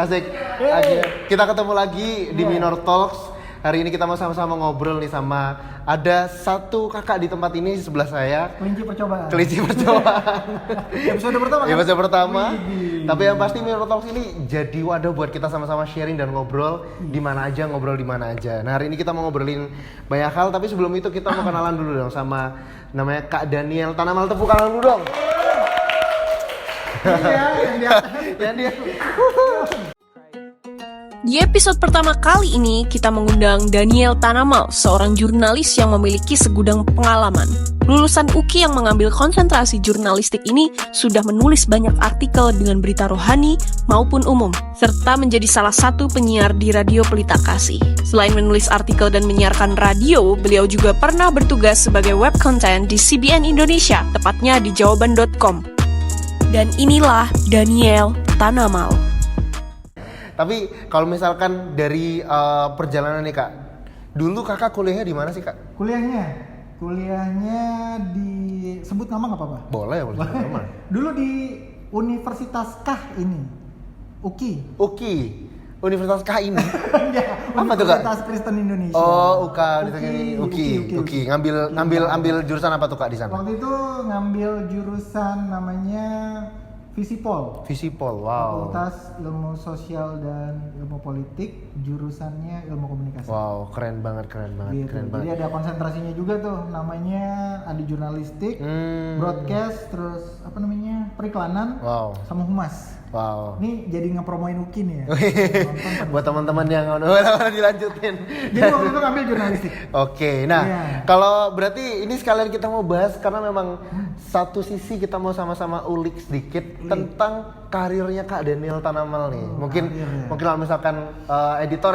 Asik. Akhirnya kita ketemu lagi di Minor Talks. Hari ini kita mau sama-sama ngobrol nih sama ada satu kakak di tempat ini di sebelah saya. Kelinci percobaan. Episode pertama. Episode pertama. Tapi yang pasti Minor Talks ini jadi wadah buat kita sama-sama sharing dan ngobrol di mana aja, ngobrol di mana aja. Nah, hari ini kita mau ngobrolin banyak hal, tapi sebelum itu kita mau kenalan dulu dong sama namanya Kak Daniel Tanamal. Tepuk tangan dulu dong. Iya, yang dia. Di episode pertama kali ini, kita mengundang Daniel Tanamal, seorang jurnalis yang memiliki segudang pengalaman. Lulusan UKI yang mengambil konsentrasi jurnalistik ini sudah menulis banyak artikel dengan berita rohani maupun umum, serta menjadi salah satu penyiar di Radio Pelita Kasih. Selain menulis artikel dan menyiarkan radio, beliau juga pernah bertugas sebagai web content di CBN Indonesia, tepatnya di jawaban.com. Dan inilah Daniel Tanamal. Tapi kalau misalkan dari perjalanan nih Kak, dulu Kakak kuliahnya di mana sih Kak? Kuliahnya di sebut nama nggak apa-apa? Boleh sebut nama. Dulu di Universitas Kah ini, UKI. Universitas Kah ini? Ya, apa tuh Kak? Universitas Kristen Indonesia. Oh, UKI. Ngambil jurusan apa tuh Kak di sana? Waktu itu ngambil jurusan namanya Visipol, wow. Fakultas Ilmu Sosial dan Ilmu Politik, jurusannya Ilmu Komunikasi. Wow, keren banget. Gitu. Jadi ada konsentrasinya juga tuh, namanya ada jurnalistik, broadcast, terus apa namanya, periklanan, sama humas. Wow. Ini jadi ngepromoin UKI nih ya. Buat teman-teman yang dilanjutin. Jadi waktu itu ngambil jurnalistik. Oke, nah kalau berarti ini sekalian kita mau bahas karena memang satu sisi kita mau sama-sama ulik sedikit tentang karirnya Kak Daniel Tanamal nih. Mungkin kalau misalkan editor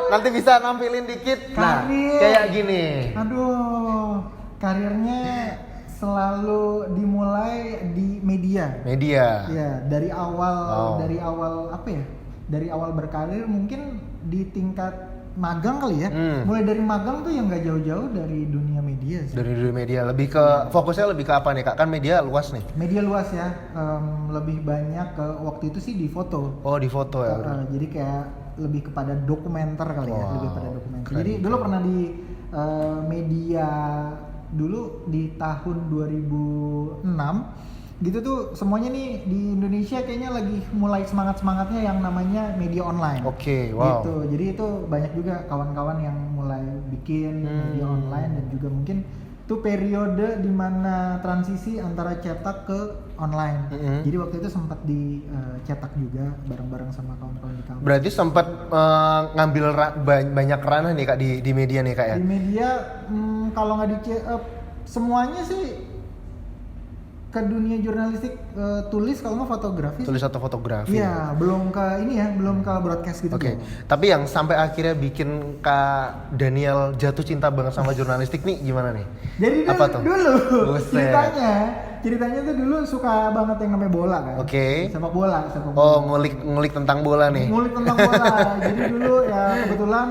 nanti bisa nampilin dikit. Nah, kayak gini. Aduh, karirnya selalu dimulai di media. Ya, dari awal apa ya? Dari awal berkarir mungkin di tingkat magang kali ya. Mulai dari magang tuh yang nggak jauh-jauh dari dunia media sih. Dari dunia media, fokusnya lebih ke apa nih Kak? Kan media luas nih. Media luas ya. Lebih banyak ke waktu itu sih di foto. Oh, di foto ya. Jadi kayak lebih kepada dokumenter kali ya, lebih kepada dokumenter. Jadi dulu pernah di media dulu di tahun 2006 gitu tuh, semuanya nih di Indonesia kayaknya lagi mulai semangatnya yang namanya media online. Oke, wow. Gitu. Jadi itu banyak juga kawan-kawan yang mulai bikin media online, dan juga mungkin itu periode dimana transisi antara cetak ke online. Jadi waktu itu sempat dicetak juga bareng-bareng sama kawan-kawan di kampus. Berarti sempat ngambil banyak ranah nih Kak di media nih Kak ya? Di media kalau nggak semuanya sih ke dunia jurnalistik, tulis kalau nggak fotografi. Tulis atau fotografi? Iya, belum ke broadcast gitu. Oke. Tapi yang sampai akhirnya bikin Kak Daniel jatuh cinta banget sama jurnalistik nih gimana nih? Jadi apa tuh? Dulu ceritanya tuh dulu suka banget yang namanya bola kan. Oke. Sepak bola. Oh, ngulik tentang bola nih. Ngulik tentang bola. Jadi dulu ya kebetulan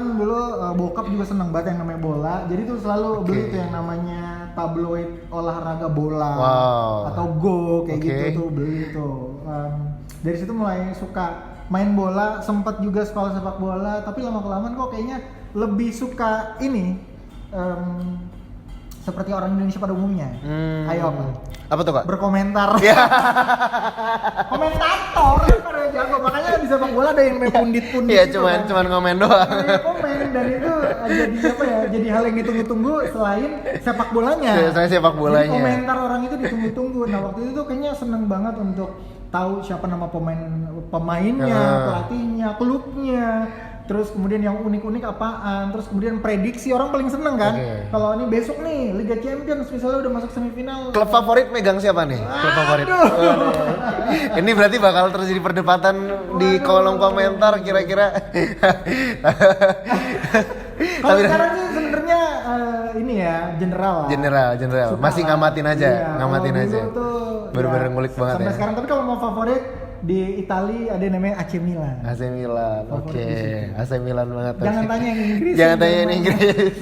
bokap juga seneng banget yang namanya bola. Jadi tuh selalu beli tuh yang namanya tabloid olahraga bola atau Go kayak gitu tuh, beli tuh. Dari situ mulai suka main bola, sempat juga sekolah sepak bola, tapi lama-kelamaan kok kayaknya lebih suka ini seperti orang Indonesia pada umumnya. Ayo apa tuh Kak? Berkomentar. Komentator pada jago, makanya di sepak bola ada yang main pundit-pundit. Iya, gitu cuman komen doang. Komen, dan itu jadi apa ya? Jadi hal yang ditunggu-tunggu selain sepak bolanya. Selain sepak bolanya. Jadi komentar orang itu ditunggu-tunggu. Nah, waktu itu tuh kayaknya seneng banget untuk tahu siapa nama pemainnya, pelatihnya, klubnya. Terus kemudian yang unik-unik apaan, terus kemudian prediksi, orang paling seneng kan kalau ini besok nih Liga Champions misalnya udah masuk semifinal. Klub favorit megang siapa nih? Klub favorit. Ini berarti bakal terjadi perdebatan di kolom komentar kira-kira. Kalau sekarang sih sebenarnya ini ya general. Masih ngamatin aja, Bener-bener ngulik banget sampai sekarang. Tapi kalau mau favorit di Italia ada namanya AC Milan. Oke. AC Milan banget. Jangan tanya yang Inggris.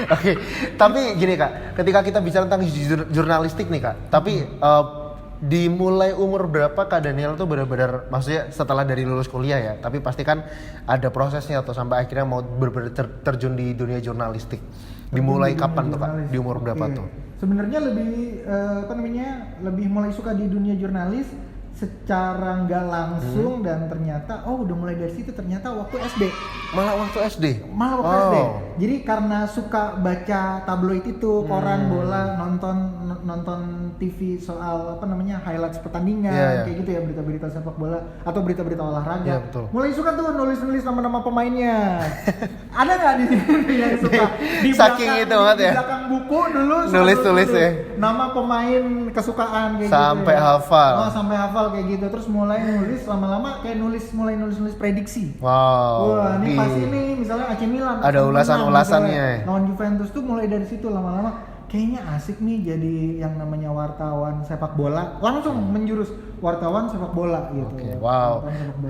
Oke. Tapi gini Kak, ketika kita bicara tentang jurnalistik nih Kak, tapi dimulai umur berapa Kak Daniel tuh benar-benar maksudnya setelah dari lulus kuliah ya, tapi pasti kan ada prosesnya atau sampai akhirnya mau benar-benar terjun di dunia jurnalistik. Dimulai kapan tuh Kak? Di umur berapa tuh? Sebenarnya lebih lebih mulai suka di dunia jurnalis secara nggak langsung dan ternyata udah mulai dari situ ternyata waktu SD. Malah waktu SD. SD. Jadi karena suka baca tabloid itu, koran, bola, nonton TV soal highlights pertandingan kayak gitu ya, berita-berita sepak bola atau berita-berita olahraga. Betul. Mulai suka tuh nulis-nulis nama-nama pemainnya. Ada nggak di sini yang suka di saking itu banget ya. Di belakang buku dulu nulis-nulis ya. Nama pemain kesukaan kayak sampai gitu ya. hafal. Sampai hafal kayak gitu. Terus mulai nulis lama-lama kayak mulai nulis prediksi. Wow. Wah, ini pasti nih misalnya AC Milan ada ulasan-ulasannya. Lawan Juventus tuh mulai dari situ lama-lama kayaknya asik nih jadi yang namanya wartawan sepak bola, langsung menjurus wartawan sepak bola gitu. Oke, wow.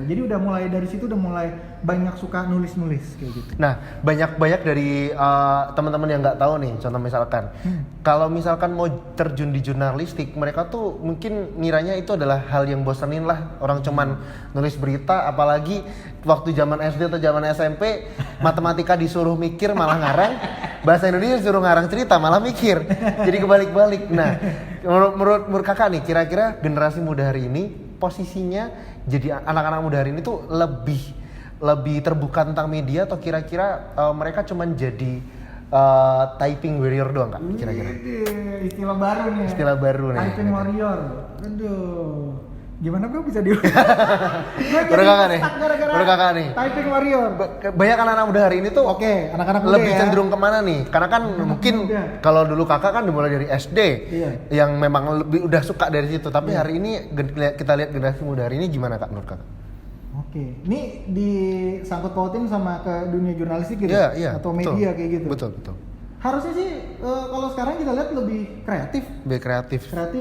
Jadi udah mulai dari situ udah mulai banyak suka nulis kayak gitu. Nah, banyak dari teman-teman yang nggak tahu nih, contoh misalkan kalau misalkan mau terjun di jurnalistik, mereka tuh mungkin ngiranya itu adalah hal yang bosenin lah, orang cuman nulis berita, apalagi waktu zaman SD atau zaman SMP matematika disuruh mikir malah ngarang, bahasa Indonesia disuruh ngarang cerita malah mikir. Jadi kebalik-balik. Nah, menurut kakak nih, kira-kira generasi muda hari ini posisinya jadi anak-anak muda hari ini tuh lebih terbuka tentang media atau kira-kira mereka cuman jadi typing warrior doang Kak? Kira-kira? Istilah baru nih. Istilah baru nih. Typing warrior. Aduh. Gimana bro bisa di Baru kakak nih. Typing warrior. Banyak anak-anak muda hari ini tuh anak-anak muda lebih cenderung kemana nih? Karena kan mungkin kalau dulu kakak kan dimulai dari SD yang memang lebih udah suka dari situ. Tapi hari ini kita lihat generasi muda hari ini gimana Kak menurut kakak? Oke, ini disangkut pautin sama ke dunia jurnalistik gitu atau media kayak gitu. Betul. Harusnya sih kalau sekarang kita lihat lebih kreatif.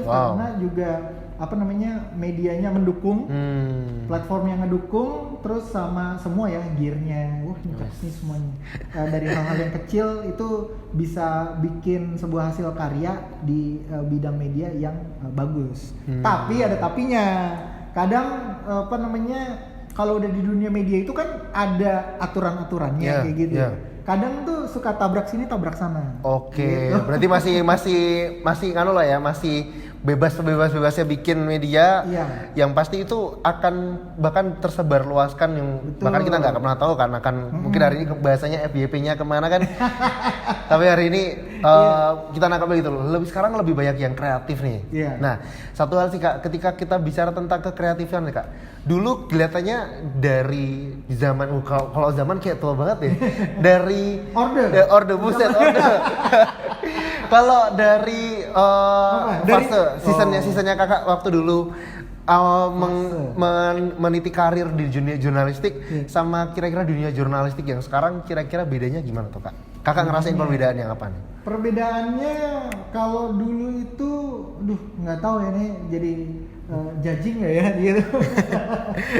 Wow. Karena juga medianya mendukung, platformnya ngedukung, terus sama semua ya gearnya, ini semuanya. Dari hal-hal yang kecil itu bisa bikin sebuah hasil karya di bidang media yang bagus. Tapi ada tapinya. Kadang kalau udah di dunia media itu kan ada aturan-aturannya kayak gitu. Kadang tuh suka tabrak sini tabrak sana. Oke, gitu. Berarti masih masih bebasnya bikin media yang pasti itu akan bahkan tersebar luaskan yang bahkan kita nggak pernah tahu kan akan mungkin hari ini bahasanya FYP-nya kemana kan. Tapi hari ini kita nangkap begitu loh. Sekarang lebih banyak yang kreatif nih. Nah, satu hal sih Kak, ketika kita bicara tentang kekreatifan nih Kak, dulu kelihatannya dari zaman kalau zaman kayak tua banget ya. Dari order. Kalau dari seasonnya kakak waktu dulu meniti karir di dunia jurnalistik sama kira-kira dunia jurnalistik yang sekarang kira-kira bedanya gimana tuh Kak? Kakak ngerasain perbedaannya apa nih? Perbedaannya kalau dulu itu, nggak tahu ya nih jadi judging nggak ya gitu.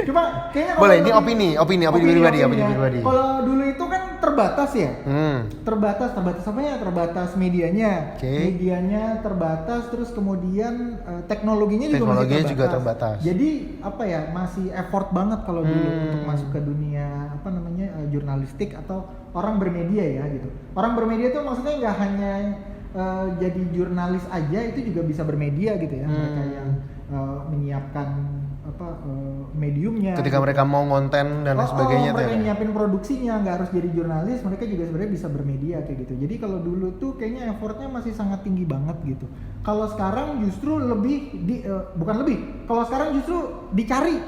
Cuma kayaknya boleh ini opini pribadi. Kalau dulu itu kan terbatas ya. Terbatas apa ya? Terbatas medianya. Medianya terbatas, terus kemudian teknologinya juga terbatas. Jadi masih effort banget kalau dulu untuk masuk ke dunia jurnalistik atau orang bermedia ya gitu. Orang bermedia itu maksudnya nggak hanya jadi jurnalis aja, itu juga bisa bermedia gitu ya. Mereka yang menyiapkan mediumnya ketika mereka mau konten dan sebagainya mereka nyiapin produksinya, nggak harus jadi jurnalis, mereka juga sebenarnya bisa bermedia kayak gitu. Jadi kalau dulu tuh kayaknya effortnya masih sangat tinggi banget gitu. Kalau sekarang justru kalau sekarang justru dicari.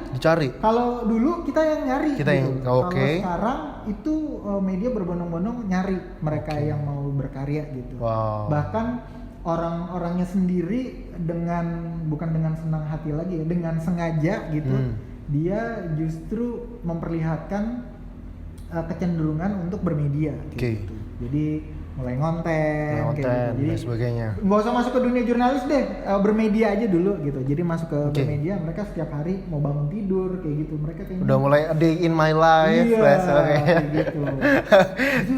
Kalau dulu kita yang nyari Kalau sekarang itu media berbondong-bondong nyari mereka yang mau berkarya gitu. Bahkan orang-orangnya sendiri bukan dengan senang hati lagi ya, dengan sengaja gitu, dia justru memperlihatkan kecenderungan untuk bermedia gitu. Jadi mulai ngonten kayak gitu. Jadi sebagainya. Nggak usah masuk ke dunia jurnalis deh, bermedia aja dulu gitu. Jadi masuk ke bermedia, mereka setiap hari mau bangun tidur kayak gitu. Mereka kayaknya udah mulai a day in my life kayak gitu. Jadi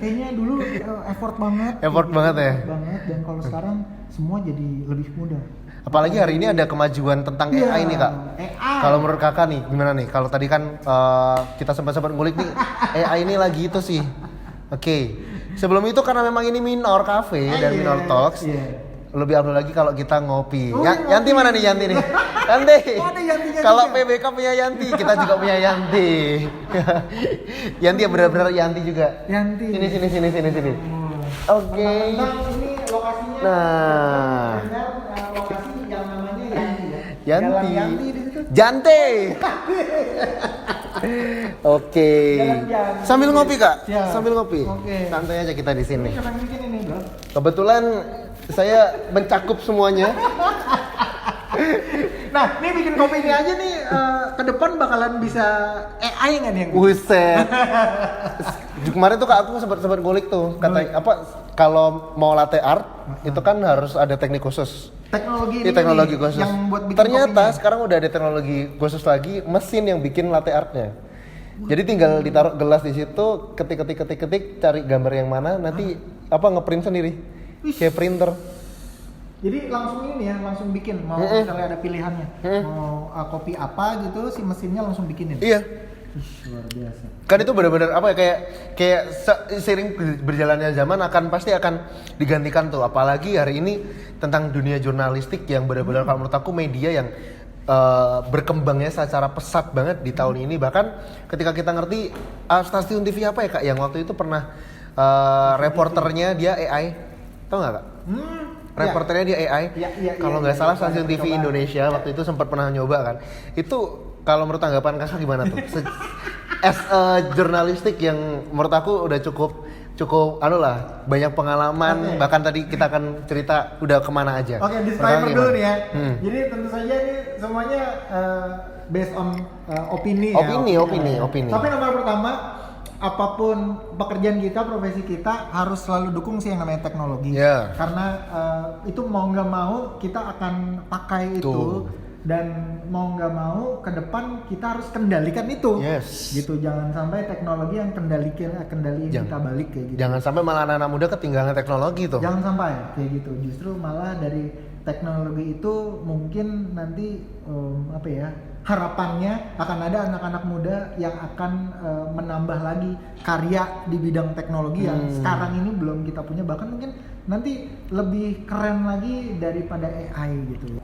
kayaknya dulu effort banget ya. Dan kalau sekarang semua jadi lebih mudah. Apalagi hari ini ada kemajuan tentang Iya, AI nih kak. AI. Kalau menurut kakak nih gimana nih? Kalau tadi kan kita sempat ngulik nih AI ini lagi itu sih. Oke. Sebelum itu karena memang ini Minor Cafe dan Iya, Minor Talks. iya. Lebih abdul lagi kalau kita ngopi. Oh, Yanti ngopi. mana nih Yanti nih? Yanti. Oh, ada Yantinya Kalau juga. PBK punya Yanti, kita juga punya Yanti. Yanti yang benar-benar Yanti juga. Yanti. Sini. Oke. Tentang ini lokasinya. Nah. benar, lokasi yang namanya Yanti ya. Yanti. Jalan Yanti di situ. Jante. Oke. Jalan Yanti. Sambil ngopi kak. Siap. Sambil ngopi. Oke. Santai aja kita di sini. Ini siapa yang bikin ini bro? Kebetulan saya mencakup semuanya. Nah, ini bikin kopi ini aja nih ke depan bakalan bisa AI nggak nih yang bikin? Buset. Kemarin tuh kak aku sempat ngulik tuh kata apa kalau mau latte art itu kan harus ada teknik khusus. Teknologi Ini teknologi nih, khusus. yang buat bikin Ternyata kopinya. sekarang udah ada teknologi khusus lagi, mesin yang bikin latte artnya. Jadi tinggal ditaruh gelas di situ, ketik, cari gambar yang mana, nanti apa ngeprint sendiri. Wih. Kayak printer. Jadi langsung ini ya, langsung bikin. Mau misalnya ada pilihannya, mau kopi apa gitu, si mesinnya langsung bikinin. Iya. Ih, luar biasa. Kan itu benar-benar apa ya kayak seiring berjalannya zaman pasti akan digantikan tuh, apalagi hari ini tentang dunia jurnalistik yang benar-benar kalau menurut aku media yang berkembangnya secara pesat banget di tahun ini. Bahkan ketika kita ngerti stasiun TV apa ya kak yang waktu itu pernah reporternya dia AI, tau nggak kak? Reporternya dia AI. Iya, Kalau iya, nggak salah iya, stasiun iya, TV coba. Indonesia waktu itu sempat pernah nyoba kan. Itu kalau menurut tanggapan kakak gimana tuh? As jurnalistik yang menurut aku udah cukup banyak pengalaman. Oke. Bahkan tadi kita akan cerita udah kemana aja. Oke, Menurut disclaimer kakak dulu gimana? nih ya. Hmm. Jadi tentu saja ini semuanya based on opini ya. Opini. Tapi nomor pertama, apapun pekerjaan kita, profesi kita harus selalu dukung sih yang namanya teknologi. Yeah. Karena itu mau nggak mau kita akan pakai itu. Tuh. Dan mau nggak mau ke depan kita harus kendalikan itu. Yes. Gitu, jangan sampai teknologi yang kendaliin kita balik kayak gitu. Jangan sampai malah anak-anak muda ketinggalan teknologi tuh. Jangan sampai kayak gitu. Justru malah dari teknologi itu mungkin nanti harapannya akan ada anak-anak muda yang akan menambah lagi karya di bidang teknologi yang sekarang ini belum kita punya, bahkan mungkin nanti lebih keren lagi daripada AI gitu.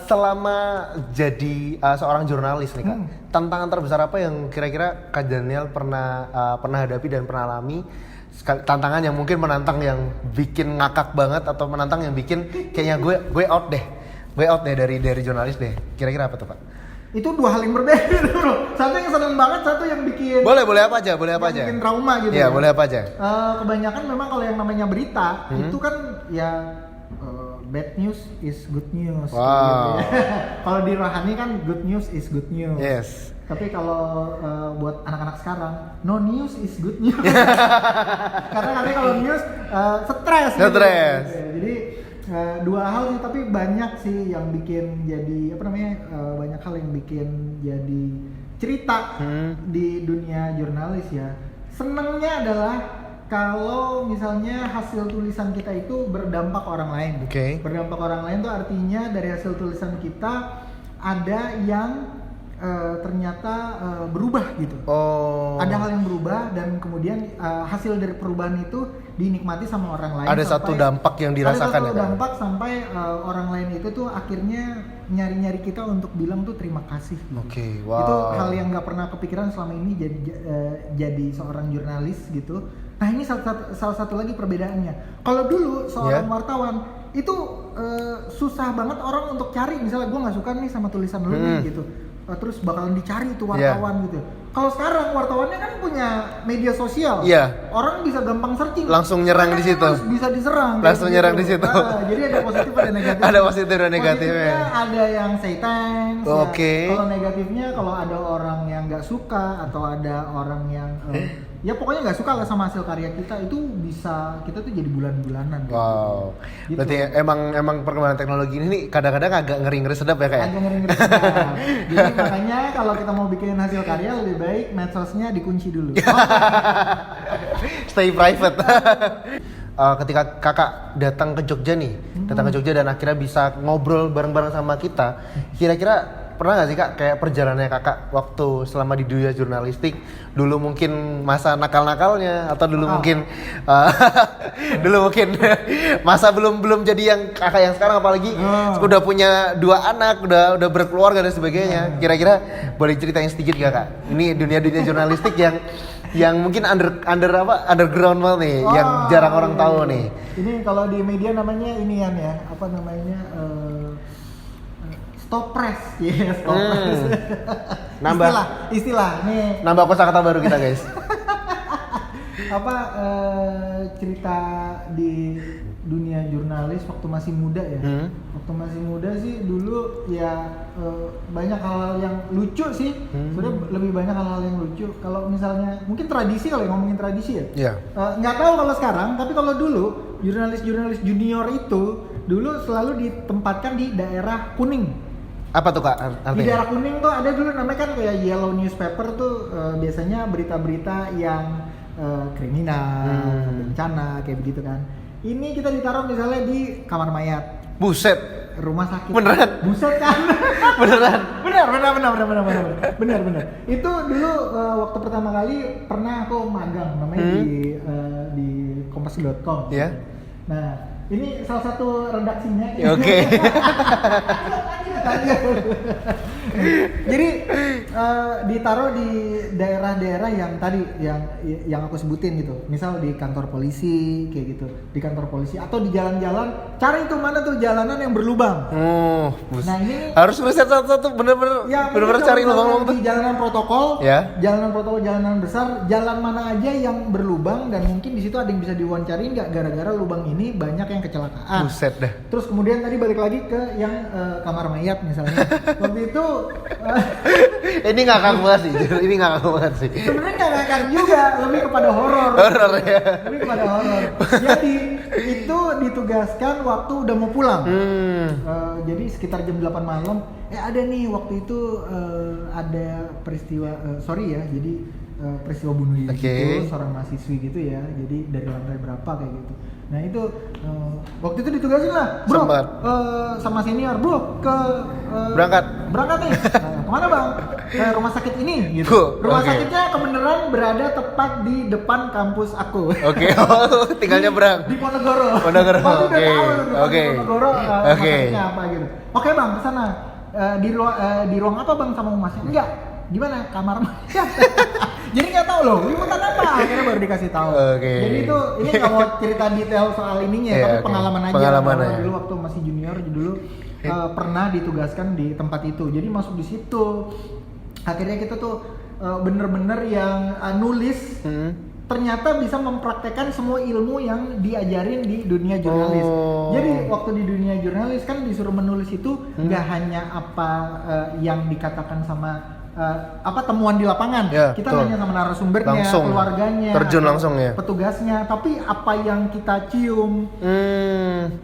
Selama jadi seorang jurnalis nih kak, tantangan terbesar apa yang kira-kira Kak Daniel pernah hadapi dan pernah alami? Tantangan yang mungkin menantang yang bikin ngakak banget atau menantang yang bikin kayaknya gue out deh dari jurnalis deh. Kira-kira apa tuh pak? Itu dua hal yang berbeda bro. Satu yang seneng banget, satu yang bikin Boleh apa aja. bikin trauma gitu. Iya, boleh apa aja. Kebanyakan memang kalau yang namanya berita itu kan ya bad news is good news. Wow. Gitu ya. Kalau di Rohani kan good news is good news. Yes. Tapi kalau buat anak-anak sekarang no news is good news. Karena nanti kalau news stres. Gitu. Jadi dua hal sih, tapi banyak sih yang bikin jadi banyak hal yang bikin jadi cerita di dunia jurnalis ya. Senengnya adalah kalau misalnya hasil tulisan kita itu berdampak orang lain. Oke. Berdampak orang lain tuh artinya dari hasil tulisan kita ada yang ternyata berubah gitu. Oh. Ada hal yang berubah dan kemudian hasil dari perubahan itu dinikmati sama orang lain. Ada satu dampak yang dirasakan ada satu ya, dampak sampai orang lain itu tuh akhirnya nyari-nyari kita untuk bilang tuh terima kasih. Oke, wow. Itu hal yang nggak pernah kepikiran selama ini jadi seorang jurnalis gitu. Nah ini salah satu lagi perbedaannya. Kalau dulu seorang wartawan itu susah banget orang untuk cari, misalnya gue nggak suka nih sama tulisan lu nih gitu. Terus bakalan dicari tuh wartawan gitu. Kalau sekarang wartawannya kan punya media sosial. Iya. Orang bisa gampang searching. Langsung nyerang di situ. Bisa diserang. Langsung nyerang di situ. Jadi ada positif ada negatif. Ada positif dan negatifnya. Positifnya ada yang say thanks. Oke. Ya. Kalau negatifnya kalau ada orang yang nggak suka atau ada orang yang ya pokoknya nggak suka lah sama hasil karya kita, itu bisa kita tuh jadi bulan-bulanan. Wow. Gitu. Berarti emang perkembangan teknologi ini nih kadang-kadang agak ngeri-ngeri sedap ya kayak. Agak ngeri-ngeri sedap. Jadi makanya kalau kita mau bikin hasil karya lebih baik medsosnya dikunci dulu. Stay private. ketika kakak datang ke Jogja nih, datang ke Jogja dan akhirnya bisa ngobrol bareng-bareng sama kita, kira-kira pernah nggak sih kak kayak perjalanannya kakak waktu selama di dunia jurnalistik, dulu mungkin masa nakal-nakalnya atau dulu mungkin masa belum jadi yang kakak yang sekarang, apalagi udah punya 2 anak, udah berkeluarga dan sebagainya. Kira-kira boleh ceritain sedikit gak kak? Ini dunia jurnalistik yang mungkin underground banget nih, yang jarang orang tahu nih. Ini kalau di media namanya inian ya, apa namanya? Stoppress, stoppress. Istilah nih. Nambah kosakata baru kita guys. Cerita di dunia jurnalis waktu masih muda ya. Waktu masih muda sih dulu ya banyak hal-hal yang lucu sih. Sebenarnya lebih banyak hal-hal yang lucu. Kalau misalnya mungkin tradisi, kalau ngomongin tradisi ya. Iya. Nggak tahu kalau sekarang, tapi kalau dulu jurnalis junior itu dulu selalu ditempatkan di daerah kuning. Apa tuh kak artinya? Di daerah kuning tuh ada dulu namanya kan kayak yellow newspaper tuh, biasanya berita-berita yang kriminal, bencana kayak begitu kan. Ini kita ditaruh misalnya di kamar mayat. Buset. Rumah sakit. Beneran? Buset kan? Beneran? Bener. Itu dulu waktu pertama kali pernah aku magang namanya di kompas.com. Iya. Nah, ini salah satu redaksinya. Oke. Jadi ditaruh di daerah-daerah yang tadi yang aku sebutin gitu. Misal di kantor polisi kayak gitu, di kantor polisi atau di jalan-jalan. Cari itu mana tuh jalanan yang berlubang. Nah ini harus riset satu-satu, bener-bener cari lubang-lubang tuh. Di jalanan protokol, ya. Jalanan besar, jalan mana aja yang berlubang dan mungkin di situ ada yang bisa diwawancarin nggak gara-gara lubang ini banyak yang kecelakaan. Buset dah. Terus kemudian tadi balik lagi ke yang kamar mayat misalnya. Waktu itu ini ngakak banget sih. Sebenarnya nggak ngakak juga, lebih kepada horor. Horor ya. Lebih kepada horor. Jadi itu ditugaskan waktu udah mau pulang. Jadi sekitar jam 8 malam. Ada nih waktu itu ada peristiwa peristiwa bunuh diri gitu, seorang mahasiswi gitu ya. Jadi dari lantai berapa kayak gitu. Nah itu waktu itu ditugasin lah, bro, sama senior, bro, ke berangkat nih. Kemana bang? Ke rumah sakit ini gitu. Rumah sakitnya kebenaran berada tepat di depan kampus aku. Oke. Tinggal nyebrang. Di Ponegoro. Oke. Ponegoro rumah sakitnya apa gitu. Oke bang, kesana. Di ruang apa bang sama umasnya? Enggak. Gimana? Kamar mayat. Jadi nggak tahu loh, liputan apa? Akhirnya baru dikasih tahu. Jadi itu ini nggak mau cerita detail soal ininya, tapi pengalaman aja. Dulu waktu masih junior dulu pernah ditugaskan di tempat itu. Jadi masuk di situ. Akhirnya kita tuh bener-bener yang nulis. Ternyata bisa mempraktekkan semua ilmu yang diajarin di dunia jurnalis. Jadi waktu di dunia jurnalis kan disuruh menulis itu nggak hanya apa yang dikatakan sama temuan di lapangan, kita nanya sama narasumbernya, langsung, keluarganya, terjun langsung ya, petugasnya, tapi apa yang kita cium,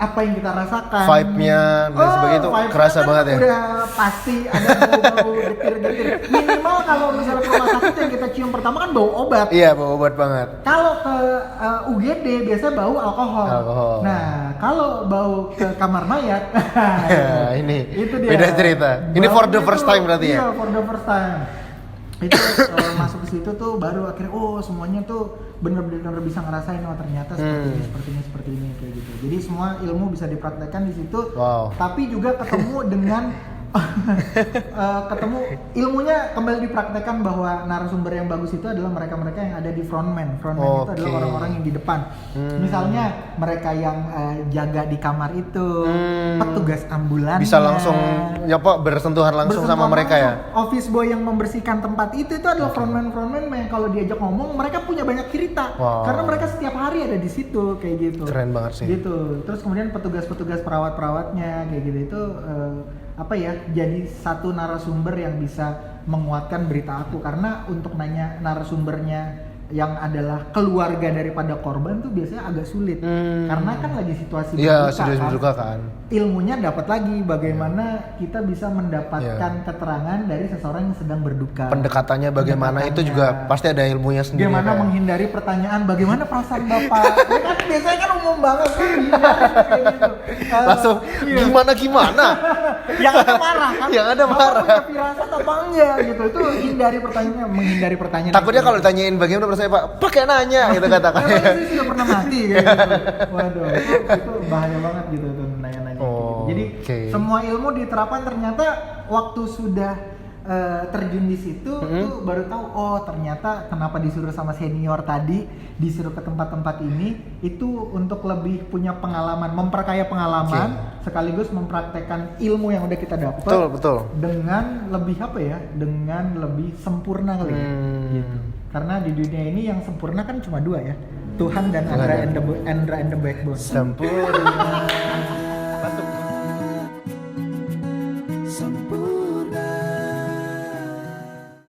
apa yang kita rasakan, vibe-nya dan sebagainya itu kerasa kan banget ya. Udah pasti ada bau-bau detir-detir. Minimal kalau misalnya ke rumah sakit yang kita cium pertama kan bau obat. Iya, bau obat banget. Kalau ke UGD biasanya bau alkohol. Nah, kalau bau ke kamar mayat, ini itu dia. Beda cerita. Ini for the first time berarti ya. Iya, for the first time. Itu masuk ke situ tuh baru akhirnya semuanya tuh bener-bener bisa ngerasain ternyata seperti ini kayak gitu. Jadi semua ilmu bisa dipraktekkan di situ. Tapi juga ketemu dengan ilmunya kembali dipraktekkan bahwa narasumber yang bagus itu adalah mereka-mereka yang ada di frontman. Frontman itu adalah orang-orang yang di depan. Misalnya mereka yang jaga di kamar itu, petugas ambulannya. Bisa langsung bersentuhan langsung sama mereka ya. Office boy yang membersihkan tempat itu adalah frontman yang kalau diajak ngomong mereka punya banyak cerita. Karena mereka setiap hari ada di situ kayak gitu. Keren banget sih. Gitu. Terus kemudian petugas-petugas perawat-perawatnya kayak gitu itu jadi satu narasumber yang bisa menguatkan berita aku, karena untuk nanya narasumbernya yang adalah keluarga daripada korban tuh biasanya agak sulit karena kan lagi situasi Iya, berduka sudah kan. berduka kan. Ilmunya dapat lagi bagaimana kita bisa mendapatkan keterangan dari seseorang yang sedang berduka. Pendekatannya bagaimana itu juga pasti ada ilmunya sendiri. Gimana kan? menghindari pertanyaan bagaimana perasaan bapak? Ya kan biasanya kan umum banget kan kayak gitu. Langsung Iya. gimana? Yang ada marah kan? Yang ada Bapak marah. punya firasat apa enggak gitu? Itu menghindari pertanyaan. Takutnya itu. kalau ditanyain bagaimana perasaan Pak, pakai nanya gitu katakan. Emang sih sudah pernah mati kayak gitu. Waduh, itu bahaya banget gitu tuh nanya-nanya gitu. Jadi semua ilmu diterapkan ternyata waktu sudah terjun di situ tuh baru tahu oh ternyata kenapa disuruh sama senior tadi disuruh ke tempat-tempat ini itu untuk lebih punya pengalaman, memperkaya pengalaman sekaligus mempraktekkan ilmu yang udah kita dapat. Betul. Dengan lebih apa ya? Dengan lebih sempurna kali ya. Gitu. Karena di dunia ini yang sempurna kan cuma dua ya. Tuhan dan Andra and the Backbone. Sempurna.